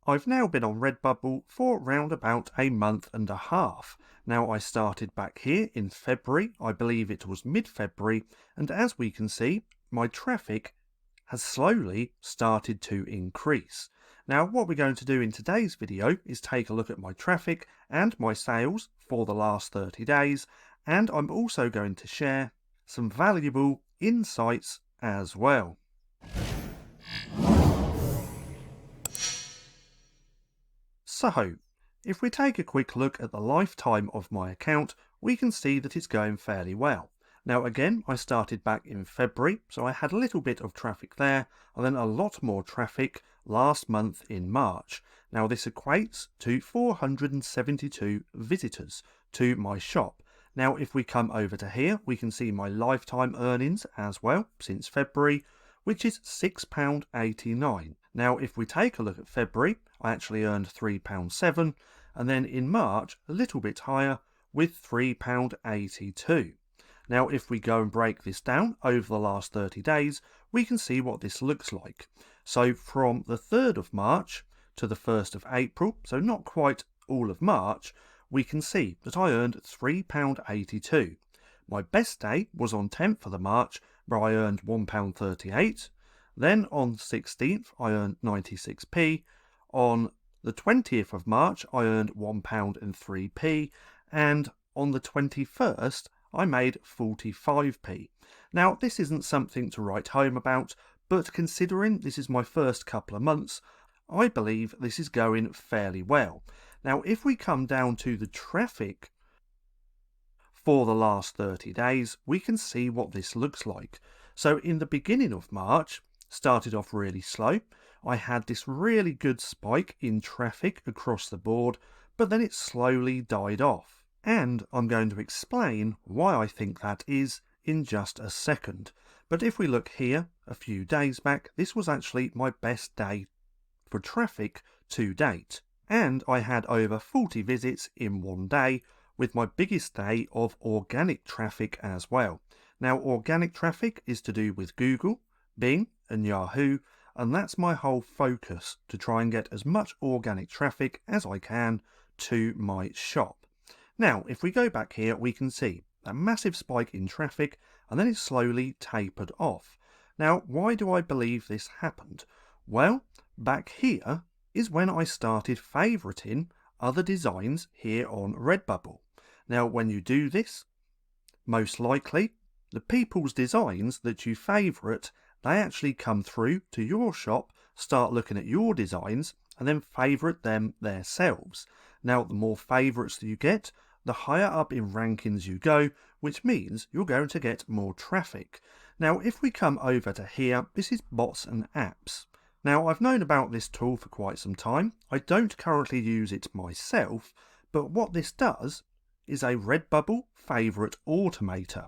I've now been on Redbubble for around about a month and a half. Now I started back here in February, I believe it was mid-February, and as we can see, my traffic has slowly started to increase. Now what we're going to do in today's video is take a look at my traffic and my sales for the last 30 days, and I'm also going to share some valuable insights as well. So, if we take a quick look at the lifetime of my account, we can see that it's going fairly well. Now again, I started back in February, so I had a little bit of traffic there, and then a lot more traffic last month in March. Now this equates to 472 visitors to my shop. Now if we come over to here, we can see my lifetime earnings as well since February, which is £6.89. Now if we take a look at February, I actually earned £3.07, and then in March a little bit higher with £3.82. Now if we go and break this down over the last 30 days, we can see what this looks like. So from the 3rd of March to the 1st of April, so not quite all of March, we can see that I earned £3.82. My best day was on 10th of the March, where I earned £1.38. Then on the 16th, I earned 96p. On the 20th of March, I earned £1.03. And on the 21st, I made 45p. Now, this isn't something to write home about, but considering this is my first couple of months, I believe this is going fairly well. Now, if we come down to the traffic for the last 30 days, we can see what this looks like. So in the beginning of March, started off really slow. I had this really good spike in traffic across the board, but then it slowly died off. And I'm going to explain why I think that is in just a second. But if we look here, a few days back, this was actually my best day for traffic to date. And I had over 40 visits in one day, with my biggest day of organic traffic as well. Now, organic traffic is to do with Google, Bing, and Yahoo, and that's my whole focus, to try and get as much organic traffic as I can to my shop. Now, if we go back here, we can see a massive spike in traffic, and then it slowly tapered off. Now, why do I believe this happened? Well, back here is when I started favoriting other designs here on Redbubble. Now, when you do this, most likely, the people's designs that you favourite, they actually come through to your shop, start looking at your designs, and then favourite them themselves. Now, the more favourites that you get, the higher up in rankings you go, which means you're going to get more traffic. Now, if we come over to here, this is bots and apps. Now, I've known about this tool for quite some time. I don't currently use it myself, but what this does is a Redbubble favourite automator.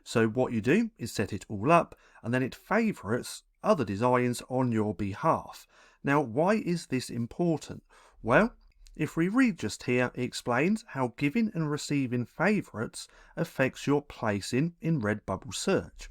So what you do is set it all up, and then it favourites other designs on your behalf. Now, why is this important? Well, if we read just here, it explains how giving and receiving favourites affects your placing in Redbubble search.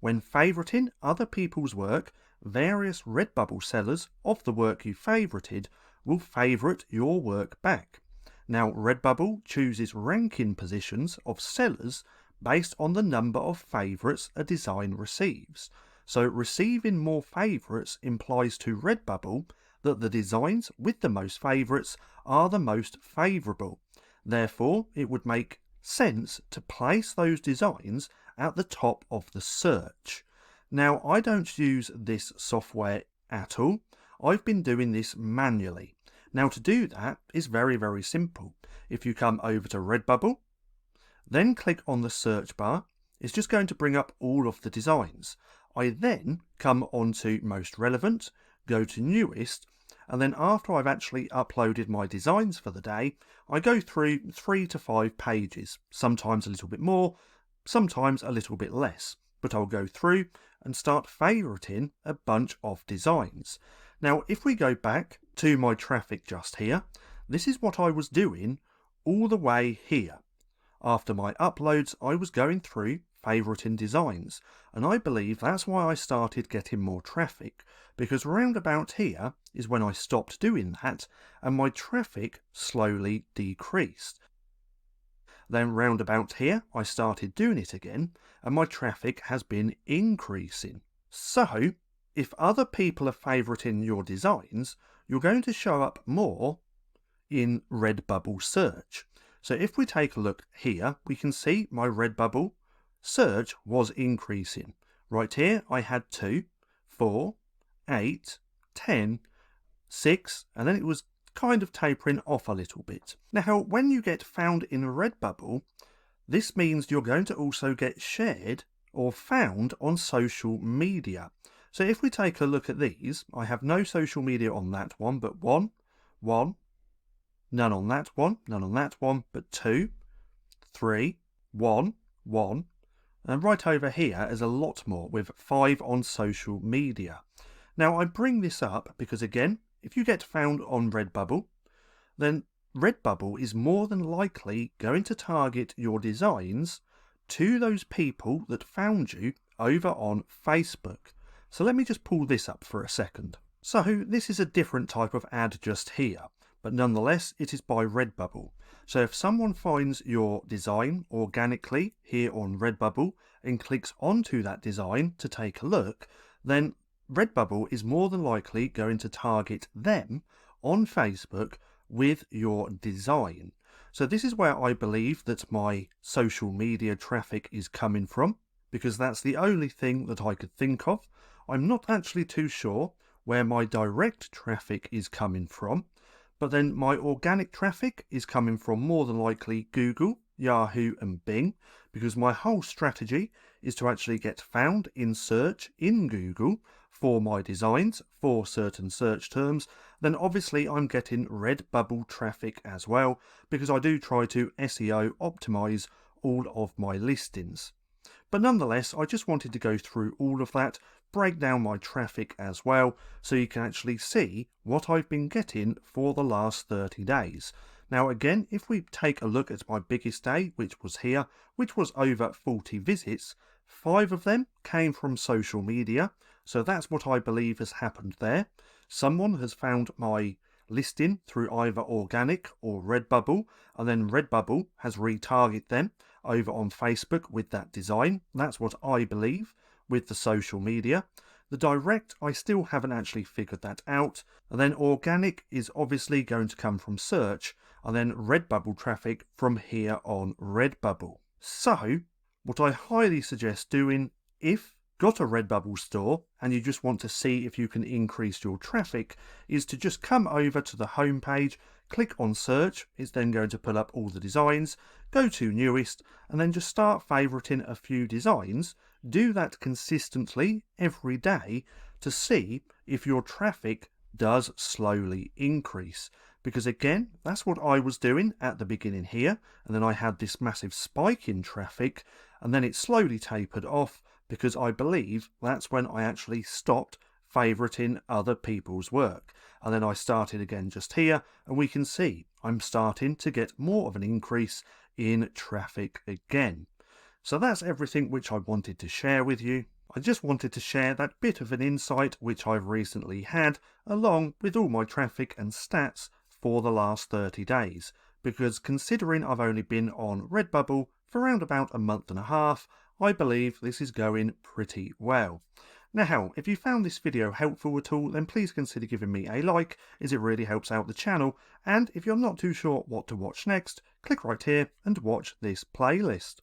When favouriting other people's work, various Redbubble sellers of the work you favorited will favourite your work back. Now, Redbubble chooses ranking positions of sellers based on the number of favourites a design receives. So receiving more favourites implies to Redbubble that the designs with the most favourites are the most favourable. Therefore, it would make sense to place those designs at the top of the search. Now, I don't use this software at all. I've been doing this manually. Now, to do that is very, very simple. If you come over to Redbubble, then click on the search bar, it's just going to bring up all of the designs. I then come onto most relevant, go to newest, and then after I've actually uploaded my designs for the day, I go through 3 to 5 pages, sometimes a little bit more, sometimes a little bit less, but I'll go through and start favoriting a bunch of designs. Now, if we go back to my traffic just here, this is what I was doing all the way here. After my uploads, I was going through, favouriting designs, and I believe that's why I started getting more traffic, because round about here is when I stopped doing that and my traffic slowly decreased. Then round about here I started doing it again and my traffic has been increasing. So if other people are favouriting your designs, you're going to show up more in Redbubble search. So if we take a look here, we can see my Redbubble search was increasing. Right here I had 2, 4, 8, 10, 6, and then it was kind of tapering off a little bit. Now when you get found in Redbubble, this means you're going to also get shared or found on social media. So if we take a look at these, I have no social media on that one, but 1, 1, none on that one, none on that one, but 2, 3, 1, 1, and right over here is a lot more with 5 on social media. Now I bring this up because again, if you get found on Redbubble, then Redbubble is more than likely going to target your designs to those people that found you over on Facebook. So let me just pull this up for a second. So this is a different type of ad just here, but nonetheless it is by Redbubble. So if someone finds your design organically here on Redbubble and clicks onto that design to take a look, then Redbubble is more than likely going to target them on Facebook with your design. So this is where I believe that my social media traffic is coming from, because that's the only thing that I could think of. I'm not actually too sure where my direct traffic is coming from, but then my organic traffic is coming from more than likely Google, Yahoo and Bing, because my whole strategy is to actually get found in search in Google for my designs for certain search terms. Then obviously I'm getting Redbubble traffic as well, because I do try to SEO optimize all of my listings. But nonetheless, I just wanted to go through all of that, break down my traffic as well, so you can actually see what I've been getting for the last 30 days. Now again, if we take a look at my biggest day, which was here, which was over 40 visits, 5 of them came from social media, so that's what I believe has happened there. Someone has found my listing through either organic or Redbubble, and then Redbubble has retargeted them over on Facebook with that design. That's what I believe with the social media. The direct, I still haven't actually figured that out. And then organic is obviously going to come from search, and then Redbubble traffic from here on Redbubble. So what I highly suggest doing, if got a Redbubble store and you just want to see if you can increase your traffic, is to just come over to the home page, click on search. It's then going to pull up all the designs, go to newest, and then just start favoriting a few designs. Do that consistently every day to see if your traffic does slowly increase, because again, that's what I was doing at the beginning here, and then I had this massive spike in traffic, and then it slowly tapered off, because I believe that's when I actually stopped favoriting other people's work. And then I started again just here, and we can see I'm starting to get more of an increase in traffic again. So that's everything which I wanted to share with you. I just wanted to share that bit of an insight which I've recently had, along with all my traffic and stats for the last 30 days, because considering I've only been on Redbubble for around about a month and a half, I believe this is going pretty well. Now, if you found this video helpful at all, then please consider giving me a like, as it really helps out the channel, and if you're not too sure what to watch next, click right here and watch this playlist.